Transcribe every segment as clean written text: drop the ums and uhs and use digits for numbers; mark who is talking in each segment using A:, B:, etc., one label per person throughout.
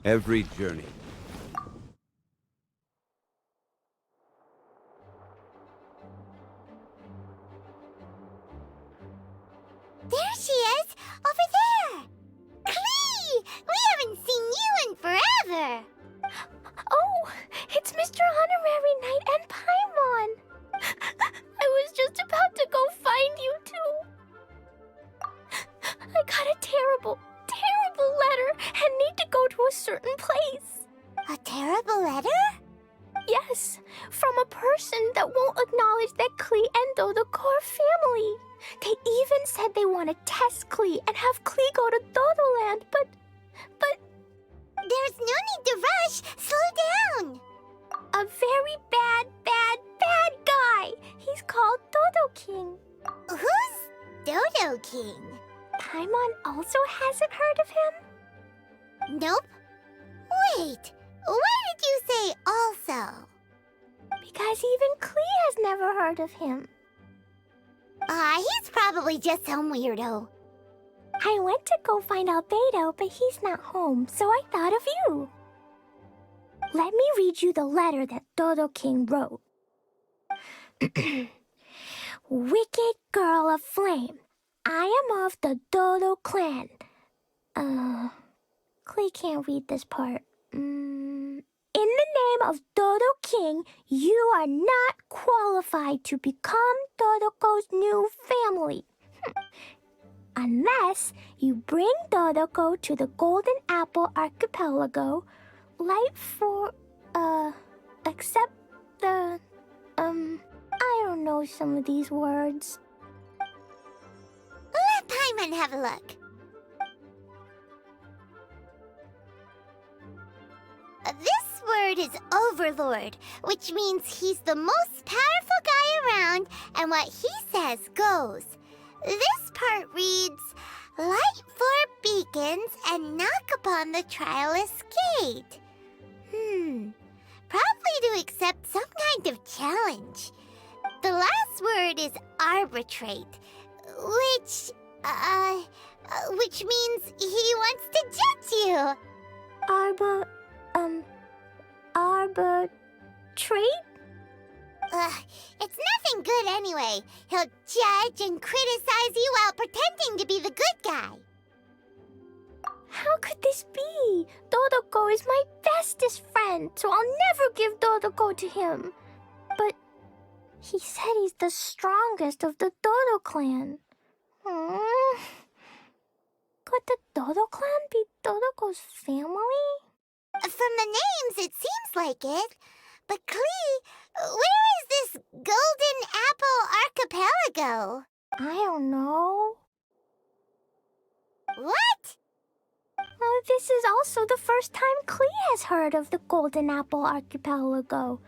A: Every journey.
B: There she is! Over there! Qiqi! We haven't seen you in forever!
C: Oh, it's Mr. Honorary Knight and Paimon! I was just about to go find you too. I got a terrible, terrible letter and need to go to a certain place.
B: A terrible letter?
C: Yes, from a person that won't acknowledge that Qiqi and Dodoko are family. They even said they want to test Qiqi and have Qiqi go to Dodoland, but...
B: There's no need to rush! Slow down!
C: A very bad, bad, bad guy! He's called Dodo King.
B: Who's Dodo King?
C: Paimon also hasn't heard of him?
B: Nope. Wait, why did you say also?
C: Because even Qiqi has never heard of him.
B: He's probably just some weirdo.
C: I went to go find Albedo, but he's not home, so I thought of you. Let me read you the letter that Dodo King wrote. Wicked girl of flame, I am of the Dodo clan. Qiqi can't read this part. In the name of Dodo King, you are not qualified to become Dodoko's new family. Unless you bring Dodoko to the Golden Apple Archipelago, except the, I don't know some of these words.
B: Let Paimon have a look. This word is Overlord, which means he's the most powerful guy around, and what he says goes. This part reads, light four beacons and knock upon the trialist's gate. Probably to accept some kind of challenge. The last word is arbitrate, which means he wants to judge you.
C: Arbitrate?
B: It's nothing good anyway. He'll judge and criticize you while pretending to be the good guy.
C: How could this be? Dodoko is my bestest friend, so I'll never give Dodoko to him. But he said he's the strongest of the Dodo clan. Could the Dodo clan be Dodoko's family?
B: From the names, it seems like it. But Qiqi, where is this Golden Apple Archipelago?
C: I don't know.
B: What?
C: This is also the first time Qiqi has heard of the Golden Apple Archipelago.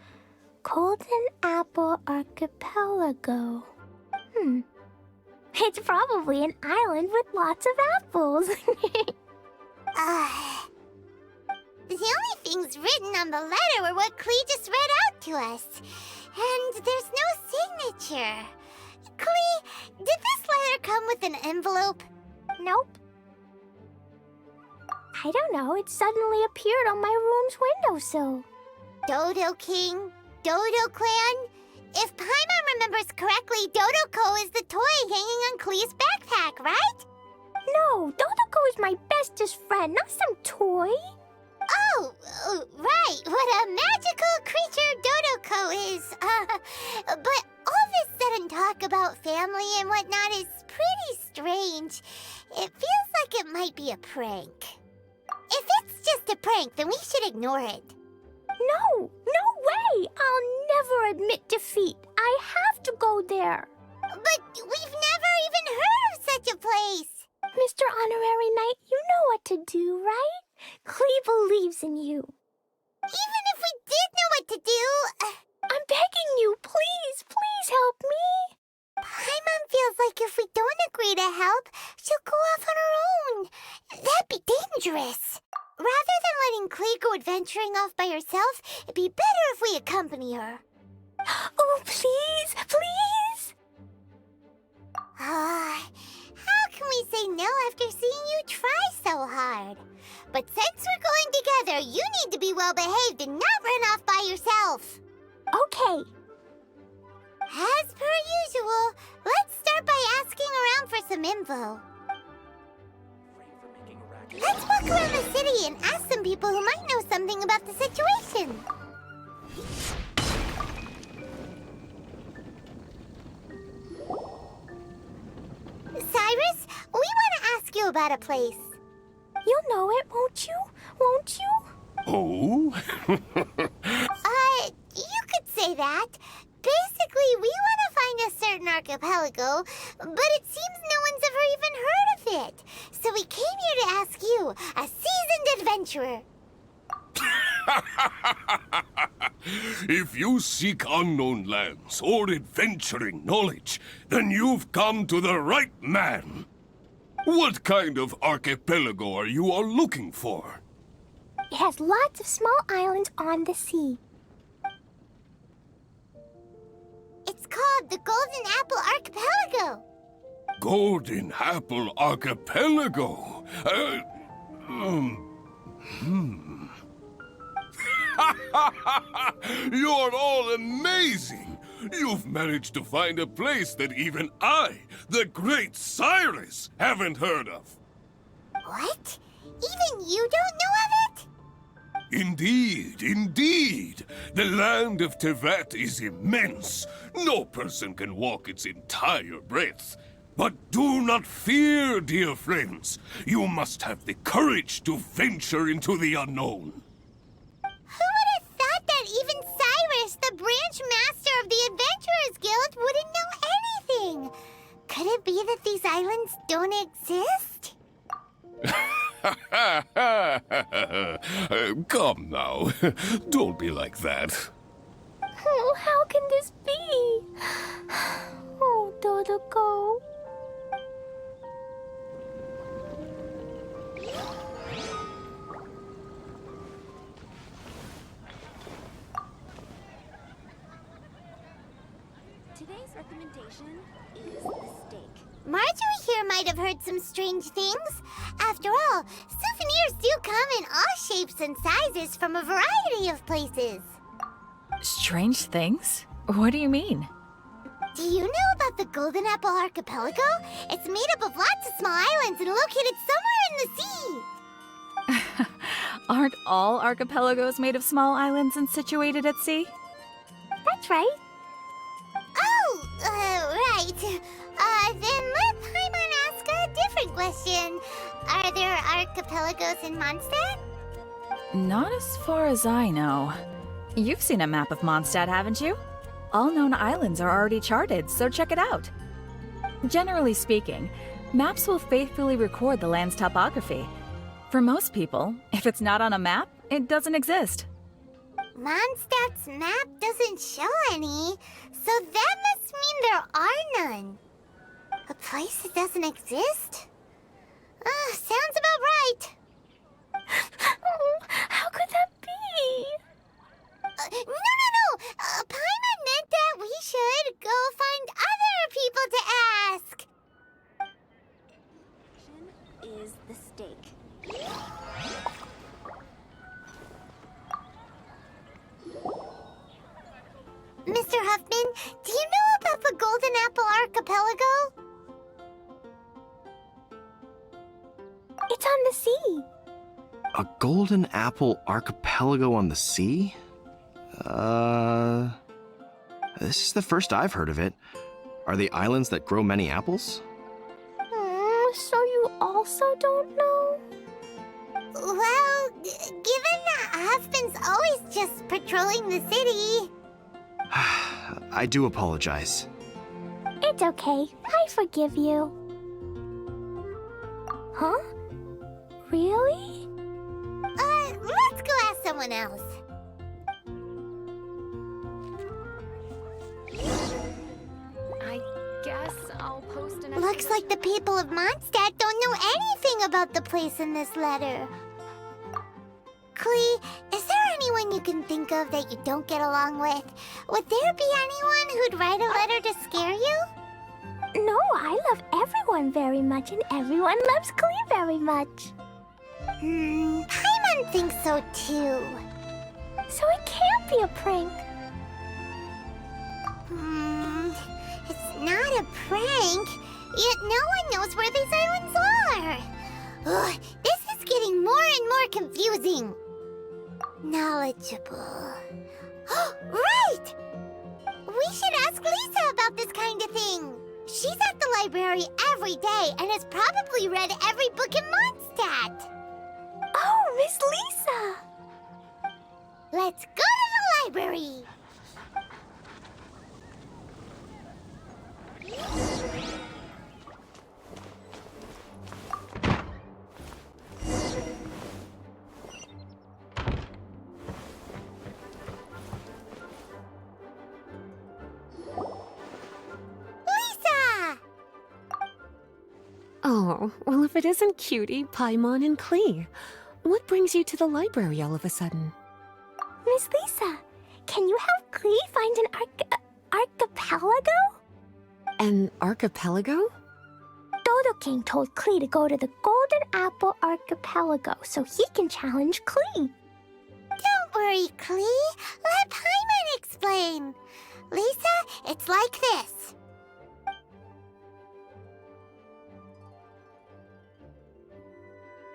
C: Golden Apple Archipelago. It's probably an island with lots of apples.
B: The only things written on the letter were what Qiqi just read out to us. And there's no signature. Qiqi, did this letter come with an envelope?
C: Nope. I don't know, it suddenly appeared on my room's windowsill.
B: Dodo King, Dodo Clan. If Paimon remembers correctly, Dodoko is the toy hanging on Qiqi's backpack, right?
C: No, Dodoko is my bestest friend, not some toy.
B: Oh, right. What a magical creature Dodoko is. But all this sudden talk about family and whatnot is pretty strange. It feels like it might be a prank. If it's just a prank, then we should ignore it.
C: No way! I'll never admit defeat. I have to go there.
B: But we've never even heard of such a place.
C: Mr. Honorary Knight, you know what to do, right? Qiqi believes in you.
B: Even if we did know what to do...
C: I'm begging you, please help me.
B: Paimon feels like if we don't agree to help, she'll go off on her own. That'd be dangerous. Rather than letting Qiqi go adventuring off by herself, it'd be better if we accompany her.
C: Oh, please!
B: How can we say no after seeing you try so hard? But since we're going together, you need to be well behaved and not run off by yourself.
C: Okay.
B: As per usual, let's start by asking around for some info. Let's walk around the city and ask some people who might know something about the situation. Cyrus, we want to ask you about a place.
C: You'll know it, won't you? Won't you?
A: Oh?
B: You could say that. Basically, we want to find a certain archipelago, but it seems no one's ever even heard of it. So we came here to ask you, a seasoned adventurer.
A: If you seek unknown lands or adventuring knowledge, then you've come to the right man. What kind of archipelago are you all looking for?
C: It has lots of small islands on the sea.
B: It's called the Golden Apple Archipelago.
A: Golden Apple Archipelago? You're all amazing! You've managed to find a place that even I, the great Cyrus, haven't heard of.
B: What? Even you don't know of it?
A: Indeed, indeed. The land of Tevat is immense. No person can walk its entire breadth. But do not fear, dear friends. You must have the courage to venture into the unknown.
B: Who would have thought that even Cyrus, the branch master of the Adventurers Guild, wouldn't know anything? Could it be that these islands don't exist?
A: Come now. Don't be like that.
C: Oh, how can this be? Oh, Dodoco.
D: Today's recommendation is the steak.
B: Marjorie here might have heard some strange things. After all, souvenirs do come in all shapes and sizes from a variety of places.
E: Strange things? What do you mean?
B: Do you know about the Golden Apple Archipelago? It's made up of lots of small islands and located somewhere in the sea.
E: Aren't all archipelagos made of small islands and situated at sea?
C: That's right.
B: Oh, right. Then let Paimon ask a different question. Are there archipelagos in Mondstadt?
E: Not as far as I know. You've seen a map of Mondstadt, haven't you? All known islands are already charted, so check it out. Generally speaking, maps will faithfully record the land's topography. For most people, if it's not on a map, it doesn't exist.
B: Mondstadt's map doesn't show any, so that must mean there are none. A place that doesn't exist? Sounds about right.
C: Oh, how could that be?
B: No. Paimon meant that we should go find other people to ask.
D: Is the steak.
B: Mr. Huffman, do you know about the Golden Apple Archipelago?
C: It's on the sea.
F: A golden apple archipelago on the sea? This is the first I've heard of it. Are the islands that grow many apples?
C: So you also don't know?
B: Well, given that Huffman's always just patrolling the city.
F: I do apologize.
C: It's okay. I forgive you. Huh? Really?
B: Let's go ask someone else.
D: I guess I'll post an
B: Looks like the people of Mondstadt don't know anything about the place in this letter. Klee, is there anyone you can think of that you don't get along with? Would there be anyone who'd write a letter to scare you?
C: No, I love everyone very much, and everyone loves Klee very much.
B: Paimon thinks so too.
C: So it can't be a prank.
B: It's not a prank, yet no one knows where these islands are. Ugh, this is getting more and more confusing. Knowledgeable. Right! We should ask Lisa about this kind of thing. She's at the library every day and has probably read every book in Mondstadt.
C: Oh, Miss Lisa!
B: Let's go to the library. Lisa!
G: Oh, well, if it isn't Qiqi, Paimon, and Qiqi. What brings you to the library all of a sudden?
C: Miss Lisa, can you help Qiqi find an archipelago?
G: An archipelago?
C: Dodo King told Qiqi to go to the Golden Apple Archipelago so he can challenge Qiqi.
B: Don't worry, Klee. Let Paimon explain. Lisa, it's like this.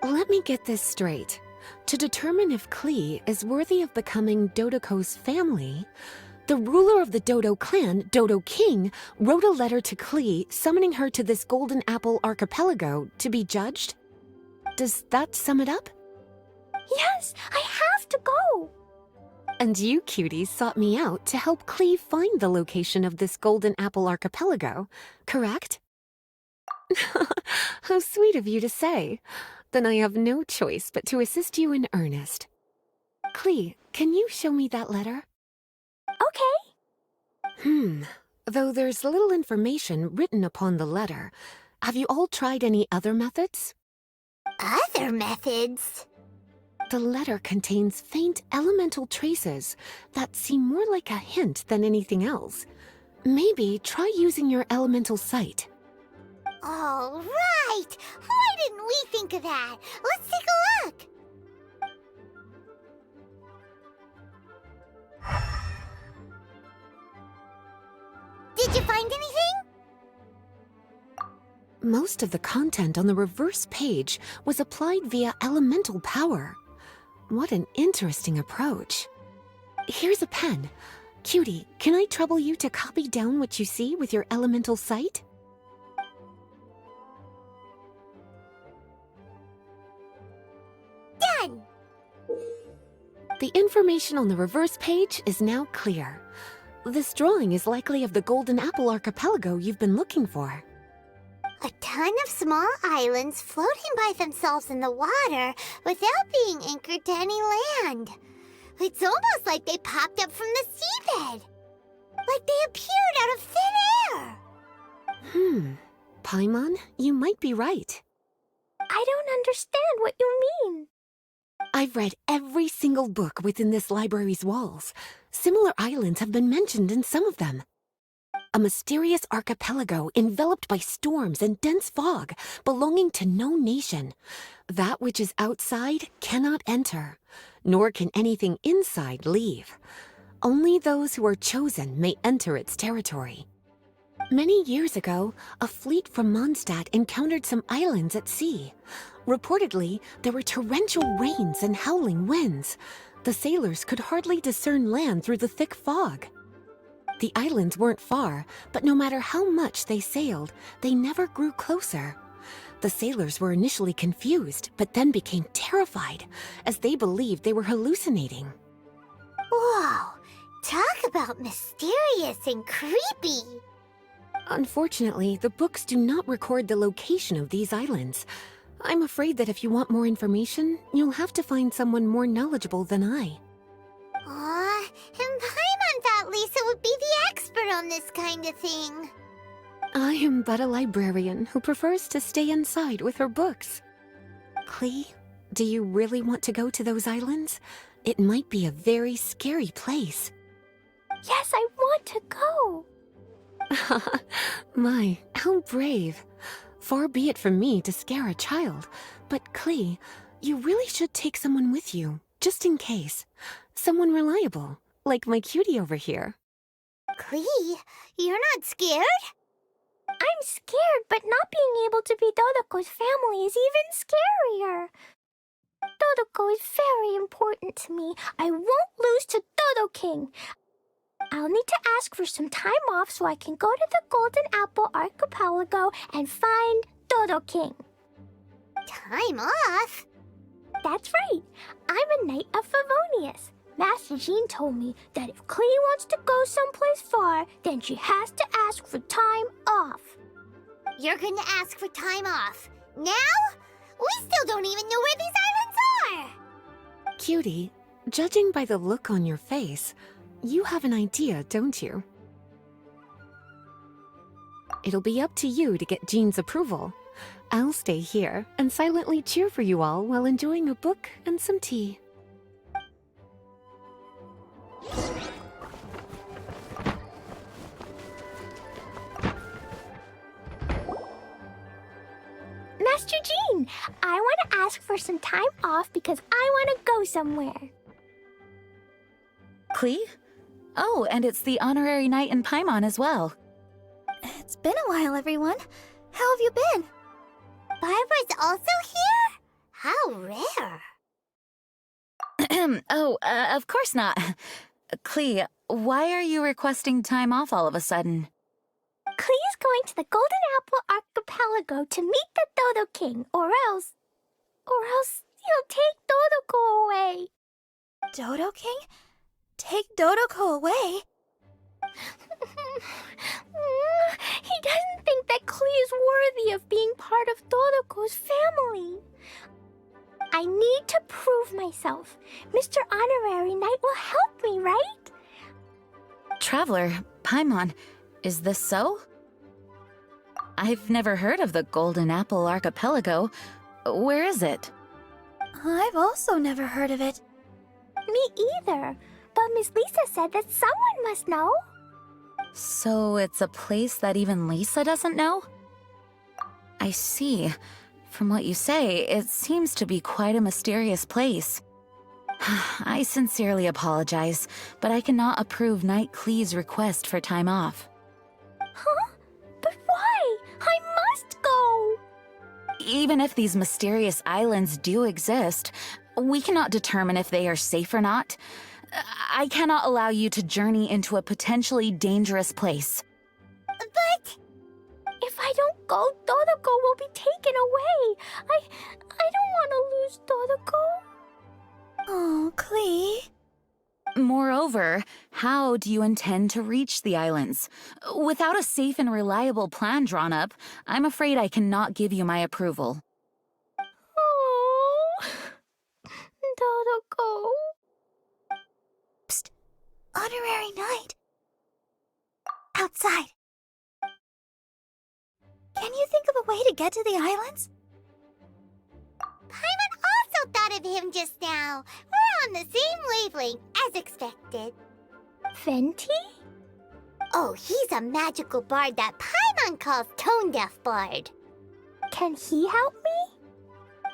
G: Let me get this straight. To determine if Qiqi is worthy of becoming Dodoko's family, the ruler of the Dodo clan, Dodo King, wrote a letter to Qiqi summoning her to this Golden Apple Archipelago to be judged? Does that sum it up?
C: Yes, I have to go.
G: And you, cuties, sought me out to help Qiqi find the location of this Golden Apple Archipelago, correct? How sweet of you to say. Then I have no choice but to assist you in earnest. Qiqi, can you show me that letter?
C: Okay.
G: Though there's little information written upon the letter, have you all tried any other methods?
B: Other methods?
G: The letter contains faint elemental traces that seem more like a hint than anything else. Maybe try using your elemental sight.
B: All right! Why didn't we think of that? Let's take a look! Did you find anything?
G: Most of the content on the reverse page was applied via elemental power. What an interesting approach. Here's a pen. Cutie, can I trouble you to copy down what you see with your elemental sight?
B: Done!
G: The information on the reverse page is now clear. This drawing is likely of the Golden Apple Archipelago you've been looking for.
B: A ton of small islands floating by themselves in the water without being anchored to any land. It's almost like they popped up from the seabed. Like they appeared out of thin air.
G: Paimon, you might be right.
C: I don't understand what you mean.
G: I've read every single book within this library's walls. Similar islands have been mentioned in some of them. A mysterious archipelago enveloped by storms and dense fog, belonging to no nation. That which is outside cannot enter, nor can anything inside leave. Only those who are chosen may enter its territory. Many years ago, a fleet from Mondstadt encountered some islands at sea. Reportedly, there were torrential rains and howling winds. The sailors could hardly discern land through the thick fog. The islands weren't far, but no matter how much they sailed, they never grew closer. The sailors were initially confused, but then became terrified, as they believed they were hallucinating.
B: Whoa! Talk about mysterious and creepy!
G: Unfortunately, the books do not record the location of these islands. I'm afraid that if you want more information, you'll have to find someone more knowledgeable than I.
B: Aw, and Paimon thought Lisa would be the expert on this kind of thing.
G: I am but a librarian who prefers to stay inside with her books. Qiqi, do you really want to go to those islands? It might be a very scary place.
C: Yes, I want to go.
G: My, how brave. Far be it from me to scare a child, but Qiqi, You really should take someone with you, just in case. Someone reliable, like my cutie over here.
B: Klee, you're not scared?
C: I'm scared, but not being able to be Dodoko's family is even scarier. Dodoko is very important to me. I won't lose to Dodo King. I'll need to ask for some time off so I can go to the Golden Apple Archipelago and find Dodo King.
B: Time off?
C: That's right. I'm a Knight of Favonius. Master Jean told me that if Klee wants to go someplace far, then she has to ask for time off.
B: You're gonna ask for time off. Now? We still don't even know where these islands are!
G: Cutie, judging by the look on your face, you have an idea, don't you? It'll be up to you to get Jean's approval. I'll stay here and silently cheer for you all while enjoying a book and some tea.
C: Master Jean, I want to ask for some time off because I want to go somewhere.
H: Klee? Oh, and it's the honorary knight in Paimon as well.
C: It's been a while, everyone. How have you been?
B: Barbara's also here? How rare.
H: Of course not. Klee, why are you requesting time off all of a sudden?
C: Klee is going to the Golden Apple Archipelago to meet the Dodo King, or else he'll take Dodoko away.
E: Dodo King? Take Dodoko away?
C: He doesn't think that Klee is worthy of being part of Dodoko's family. I need to prove myself. Mr. Honorary Knight will help me, right?
H: Traveler, Paimon, is this so? I've never heard of the Golden Apple Archipelago. Where is it?
C: I've also never heard of it. Me either. But Miss Lisa said that someone must know.
H: So it's a place that even Lisa doesn't know? I see. From what you say, it seems to be quite a mysterious place. I sincerely apologize, but I cannot approve Knight Klee's request for time off.
C: Huh? But why? I must go!
H: Even if these mysterious islands do exist, we cannot determine if they are safe or not. I cannot allow you to journey into a potentially dangerous place.
B: But...
C: If I don't go, Dodoko will be taken away. I don't want to lose Dodoko.
E: Oh, Klee.
H: Moreover, how do you intend to reach the islands? Without a safe and reliable plan drawn up, I'm afraid I cannot give you my approval.
C: Oh, Dodoko.
E: Psst. Honorary Knight. Outside. Can you think of a way to get to the islands?
B: Paimon also thought of him just now. We're on the same wavelength, as expected.
C: Fenty?
B: Oh, he's a magical bard that Paimon calls Tone Deaf Bard.
C: Can he help me?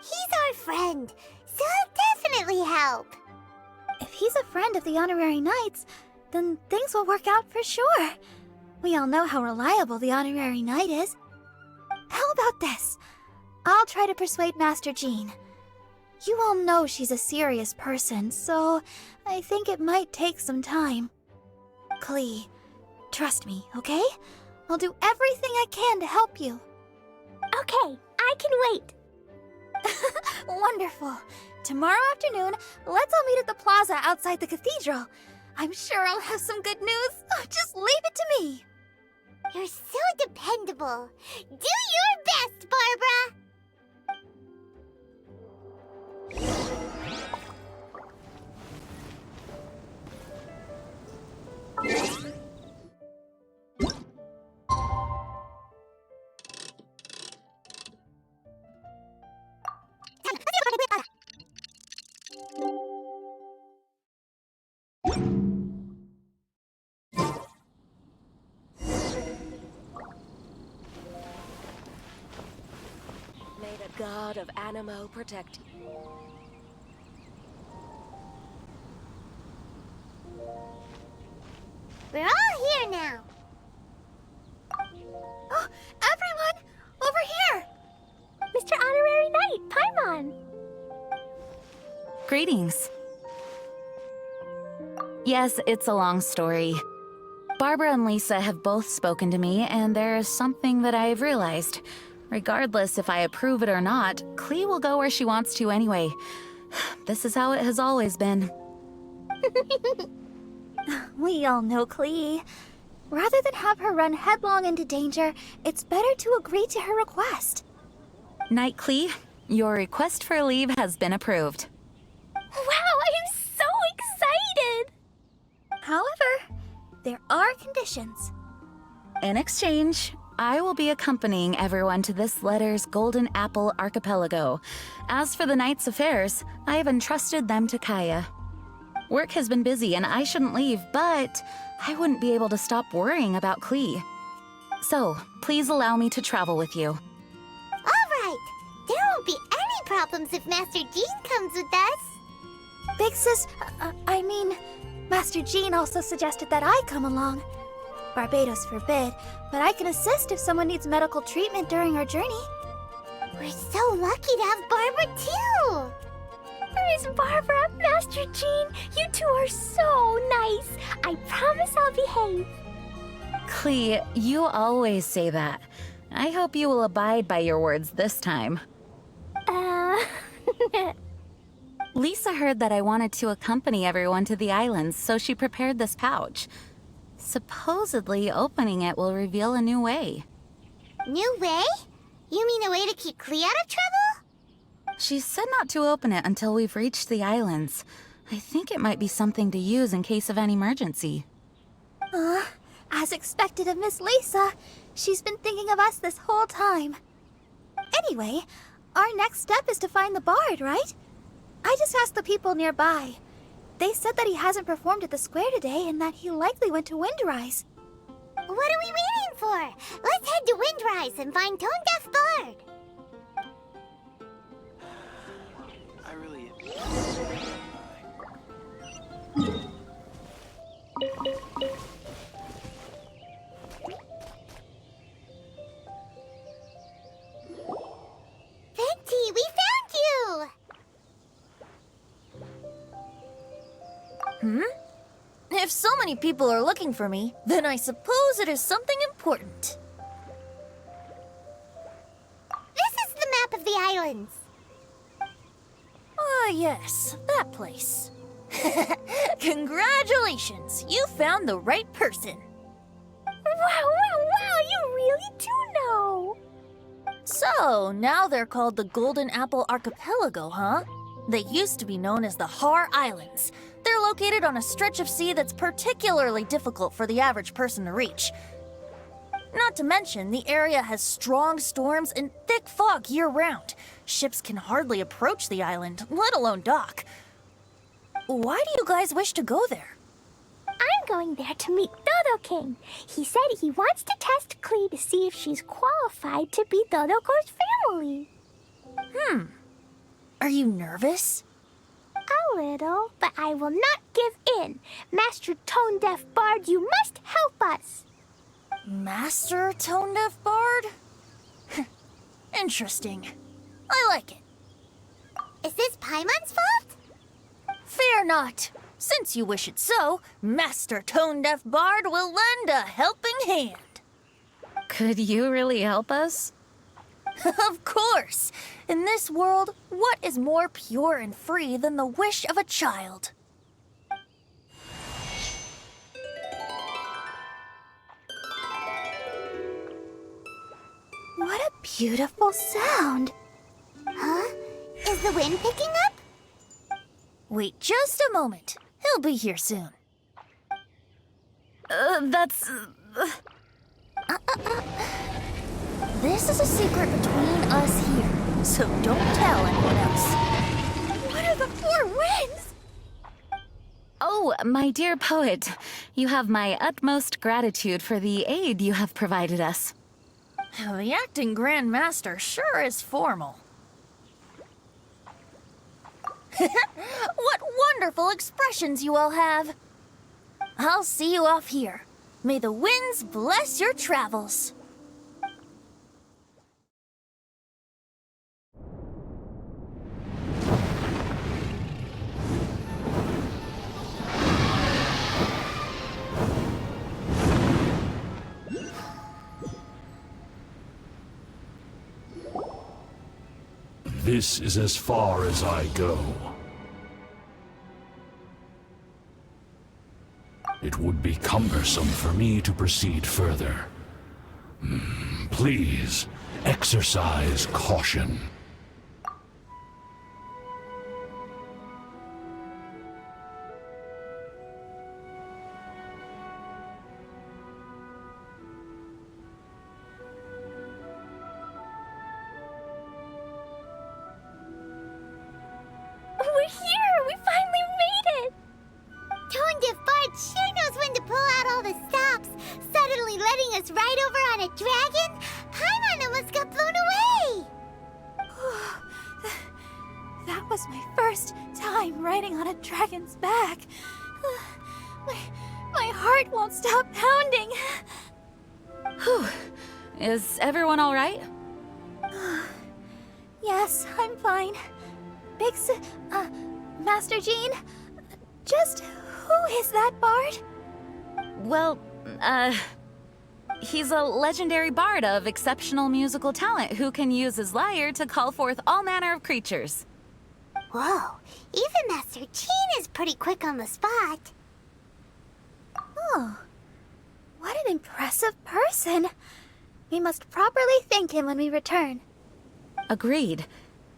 B: He's our friend, so he'll definitely help.
E: If he's a friend of the Honorary Knights, then things will work out for sure. We all know how reliable the Honorary Knight is. How about this? I'll try to persuade Master Jean. You all know she's a serious person, so I think it might take some time. Klee, trust me, okay? I'll do everything I can to help you.
C: Okay, I can wait.
E: Wonderful. Tomorrow afternoon, let's all meet at the plaza outside the cathedral. I'm sure I'll have some good news. Just leave it to me.
B: You're so dependable. Do your best, Barbara!
I: god of Animo protect you.
B: We're all here now.
C: Oh, everyone! Over here! Mr. Honorary Knight, Paimon!
H: Greetings. Yes, it's a long story. Barbara and Lisa have both spoken to me, and there is something that I have realized. Regardless if I approve it or not, Qiqi will go where she wants to anyway. This is how it has always been.
C: We all know Qiqi. Rather than have her run headlong into danger, it's better to agree to her request.
H: Knight Qiqi, your request for leave has been approved.
C: Wow, I am so excited! However, there are conditions.
H: In exchange, I will be accompanying everyone to this letter's Golden Apple Archipelago. As for the Knight's affairs, I have entrusted them to Kaya. Work has been busy and I shouldn't leave, but I wouldn't be able to stop worrying about Qiqi. So, please allow me to travel with you.
B: All right. There won't be any problems if Master Jean comes with us.
C: Big Sis, I mean, Master Jean also suggested that I come along. Barbados forbid, but I can assist if someone needs medical treatment during our journey.
B: We're so lucky to have Barbara, too.
C: Miss Barbara, Master Jean, you two are so nice. I promise I'll behave.
H: Qiqi, you always say that. I hope you will abide by your words this time. Lisa heard that I wanted to accompany everyone to the islands, so she prepared this pouch. Supposedly, opening it will reveal a new way.
B: New way? You mean a way to keep Qiqi out of trouble?
H: She said not to open it until we've reached the islands. I think it might be something to use in case of an emergency.
C: As expected of Miss Lisa, she's been thinking of us this whole time. Anyway, our next step is to find the bard, right? I just asked the people nearby. They said that he hasn't performed at the square today and that he likely went to Windrise.
B: What are we waiting for? Let's head to Windrise and find Tone Deaf Bard.
F: I really...
B: Venti, we found you!
C: If so many people are looking for me, then I suppose it is something important.
B: This is the map of the islands.
C: Ah, yes, that place. Congratulations, you found the right person. Wow, you really do know. So, now they're called the Golden Apple Archipelago, huh? They used to be known as the Har Islands. They're located on a stretch of sea that's particularly difficult for the average person to reach. Not to mention, the area has strong storms and thick fog year-round. Ships can hardly approach the island, let alone dock. Why do you guys wish to go there?
J: I'm going there to meet Dodo King. He said he wants to test Qiqi to see if she's qualified to be Dodoko's family.
C: Are you nervous?
J: A little, but I will not give in. Master Tone Deaf Bard, you must help us.
C: Master Tone Deaf Bard? Interesting. I like it.
B: Is this Paimon's fault?
C: Fear not. Since you wish it so, Master Tone Deaf Bard will lend a helping hand.
H: Could you really help us?
C: Of course! In this world, what is more pure and free than the wish of a child?
J: What a beautiful sound.
B: Huh? Is the wind picking up?
C: Wait just a moment. He'll be here soon. This is a secret between us here, so don't tell anyone else.
J: What are the four winds?
H: Oh, my dear poet, you have my utmost gratitude for the aid you have provided us.
C: The acting Grand Master sure is formal. What wonderful expressions you all have. I'll see you off here. May the winds bless your travels.
K: This is as far as I go. It would be cumbersome for me to proceed further. Please, exercise caution.
J: We're here! We finally made it!
B: Tone Deaf Bard sure knows when to pull out all the stops. Suddenly letting us ride over on a dragon? Paimon almost got blown away!
C: That was my first time riding on a dragon's back. My heart won't stop pounding.
H: Whew. Is everyone all right?
C: Yes, I'm fine. Master Jean, just who is that bard?
H: Well, he's a legendary bard of exceptional musical talent who can use his lyre to call forth all manner of creatures.
B: Whoa, even Master Jean is pretty quick on the spot.
C: Oh, what an impressive person. We must properly thank him when we return.
H: Agreed.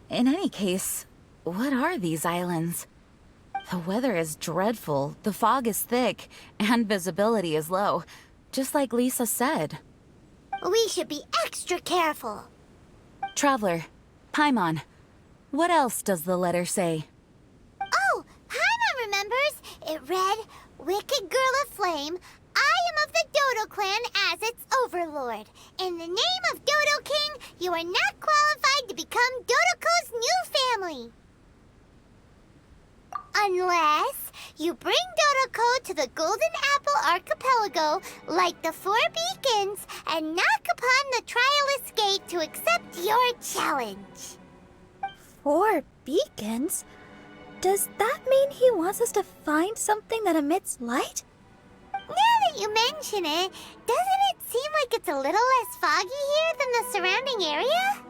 H: In any case, what are these islands? The weather is dreadful, the fog is thick, and visibility is low, just like Lisa said.
B: We should be extra careful.
H: Traveler, Paimon, what else does the letter say?
B: Oh, Paimon remembers. It read, Wicked Girl of Flame, I am of the Dodo clan as its overlord. In the name of Dodo King, you are not qualified to become Dodoko's new family. Unless you bring Dodoko to the Golden Apple Archipelago like the 4 beacons and knock upon the Trialist Gate to accept your challenge.
C: 4 beacons? Does that mean he wants us to find something that emits light?
B: Now that you mention it, doesn't it seem like it's a little less foggy here than the surrounding area?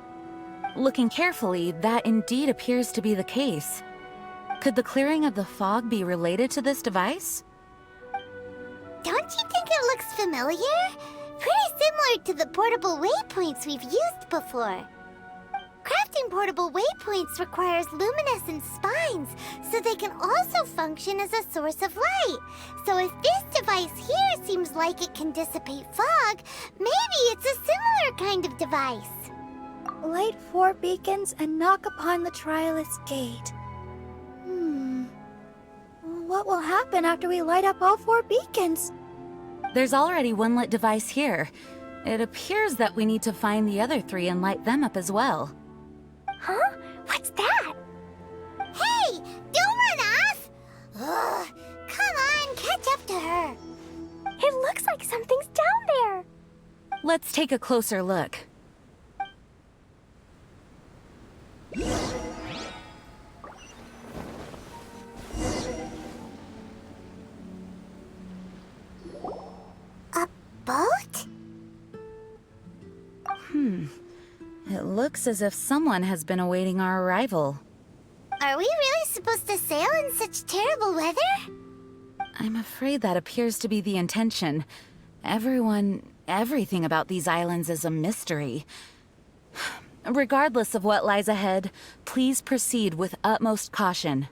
H: Looking carefully, that indeed appears to be the case. Could the clearing of the fog be related to this device?
B: Don't you think it looks familiar? Pretty similar to the portable waypoints we've used before. Crafting portable waypoints requires luminescent spines, so they can also function as a source of light. So if this device here seems like it can dissipate fog, maybe it's a similar kind of device.
C: Light 4 beacons and knock upon the Trialist Gate. What will happen after we light up all 4 beacons?
H: There's already one lit device here. It appears that we need to find the other 3 and light them up as well.
J: Huh? What's that?
B: Hey, don't run off! Ugh, come on, catch up to her.
J: It looks like something's down there.
H: Let's take a closer look.
B: A boat?
H: It looks as if someone has been awaiting our arrival.
B: Are we really supposed to sail in such terrible weather?
H: I'm afraid that appears to be the intention. Everything about these islands is a mystery. Regardless of what lies ahead, please proceed with utmost caution.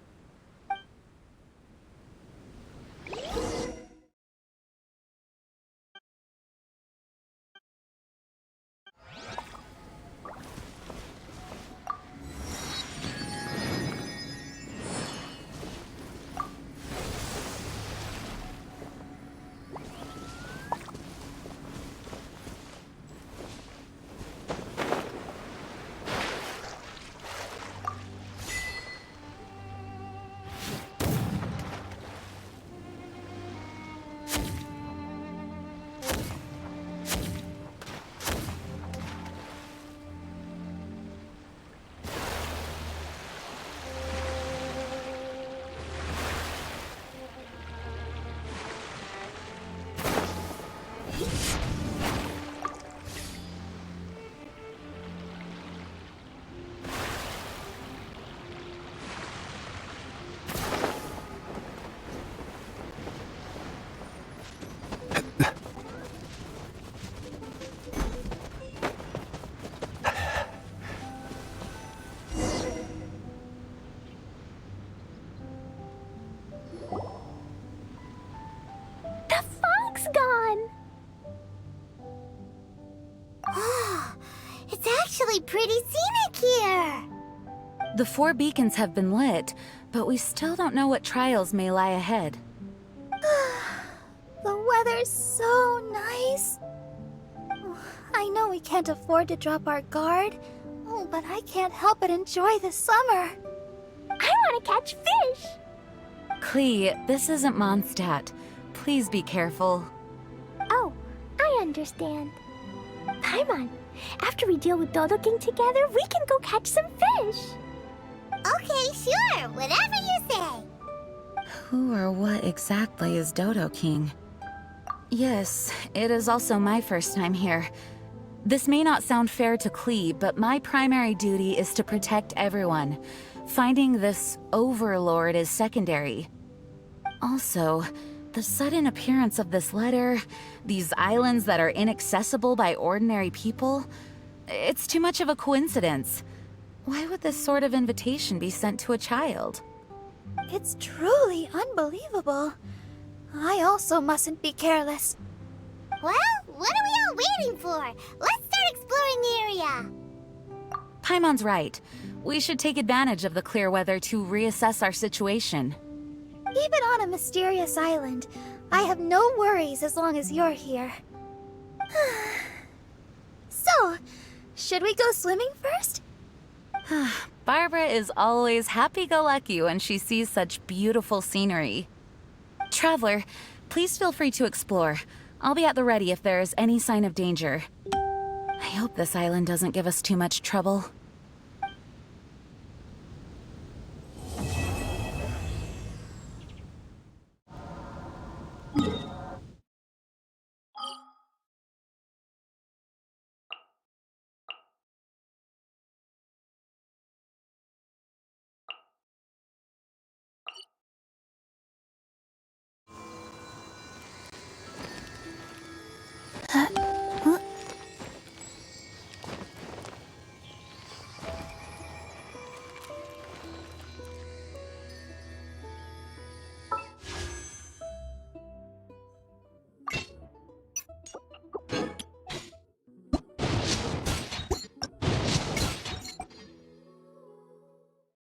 B: pretty scenic here.
H: The 4 beacons have been lit, but we still don't know what trials may lie ahead.
J: The weather's so nice. I know we can't afford to drop our guard, but I can't help but enjoy the summer. I want to catch fish.
H: Qiqi, this isn't Mondstadt. Please be careful.
J: Oh, I understand. Paimon, after we deal with Dodo King together, we can go catch some fish.
B: Okay, sure, whatever you say.
H: Who or what exactly is Dodo King? Yes, it is also my first time here. This may not sound fair to Qiqi, but my primary duty is to protect everyone. Finding this overlord is secondary. Also, the sudden appearance of this letter, these islands that are inaccessible by ordinary people, it's too much of a coincidence. Why would this sort of invitation be sent to a child?
J: It's truly unbelievable. I also mustn't be careless.
B: Well, what are we all waiting for? Let's start exploring the area.
H: Paimon's right. We should take advantage of the clear weather to reassess our situation.
J: Even on a mysterious island, I have no worries as long as you're here. So, should we go swimming first?
H: Barbara is always happy-go-lucky when she sees such beautiful scenery. Traveler, please feel free to explore. I'll be at the ready if there is any sign of danger. I hope this island doesn't give us too much trouble.